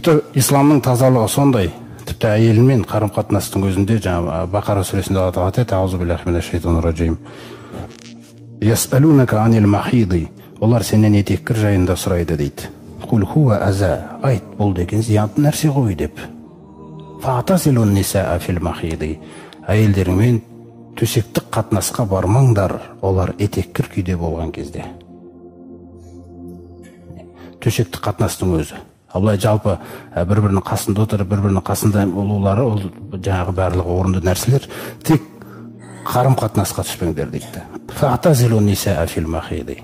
тіпті исламның тазалығы сондай, тіпті әйелмен қарым-қатынастың өзінде жаңа Бақара сүресінде Алла тағала айтады: аузу биллахи минаш шайтанир раджим. Ясалунака анил махиди. Олар сенен етеккір жайында сұрайды дейді. Кул хуа аза. Айт, бұл деген зиянды нәрсе ғой деп. Фатасилун нисаа фил махиди. Әйелдермен төсектік қатынасқа бармаңдар, олар етеккір күйде болған кезде. Төсектік қатынастың өзі. Абылай жалпы бір-бірінің қасында отырып, бір-бірінің қасында болулары, ол жаңағы барлығы орынды нәрселер, тек қарым-қатынасқа түспеңдер дейді. Фатазилун нисаа фил махиди.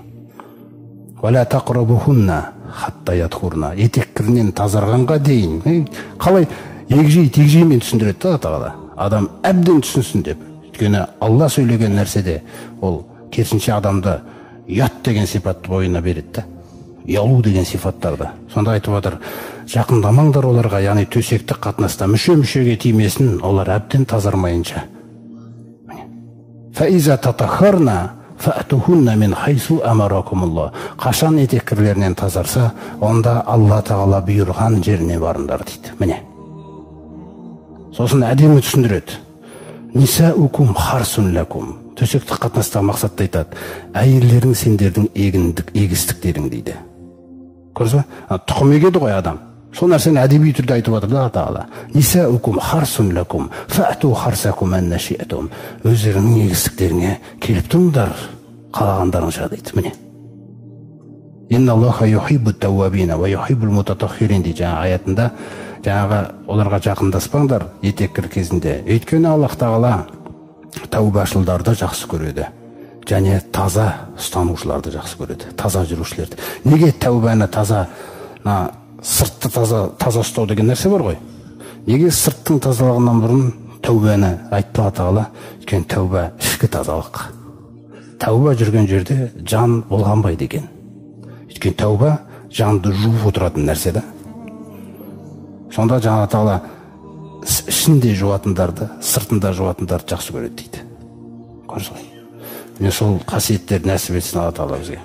Вала тақрабухунна хатта ядхурна. Етеккірінен тазарғанға дейін. Қалай егжей-тегжеймен түсіндіреді Алла тағала. Адам әбден түсінсін деп. Өйткені Алла сөйлеген нәрседе ол керісінше адамды ұят деген сипатты бойына береді. Ұялу деген сипаттарды. Сонда айтып отыр: жақындамаңдар оларға, яғни төсектік қатынаста мүше-мүшеге тимесін, олар әбден тазармайынша. Фаиза татахарна фаатухунна мин хайсу амаракумулла. Қашан етеккірлерінен тазарса, онда Алла тағала бұйырған жеріне барыңдар дейді. Міне. Сосын әдемі түсіндіреді. Нисаукум харсун лакум. Төсектік қатынастағы мақсатты айтады: әйелдерің сендердің егістіктерің дейді. Көрсіз бе? Тұқым егеді ғой адам. Сол нәрсені әдеби түрде айтып отыр Алла тағала. Нисаукум харсун лакум фаату харсакум анна ши'тум. Өздеріңнің егістіктеріңе келіп тұрыңдар, қалағандарыңша дейді. Міне. Инналлаха юхиббут тауабина ва юхиббул мутатаххирин дейді аятында. Жаңағы оларға жақындаспаңдар етеккір кезінде. Өйткені Аллах тағала тәубашылдарды жақсы көреді, және таза ұстанушыларды жақсы көреді, таза жүрушілерді. Неге тәубаны таза, сыртты таза ұстау деген нәрсе бар ғой? Неге сырттың тазалығынан бұрын тәубаны айтты Алла тағала? Өйткені тәуба ішкі тазалық. Тәуба жүрген жерде жан болғанбай деген. Өйткені тәуба жанды жуып отыратын нәрсе да. Сонда жаңа тағала ішінде жуатындарды, сыртында жуатындарды жақсы көреді дейді. Көрсіз ғой. Мен сол қасиеттер нәсіп етсін Алла тағала бізге.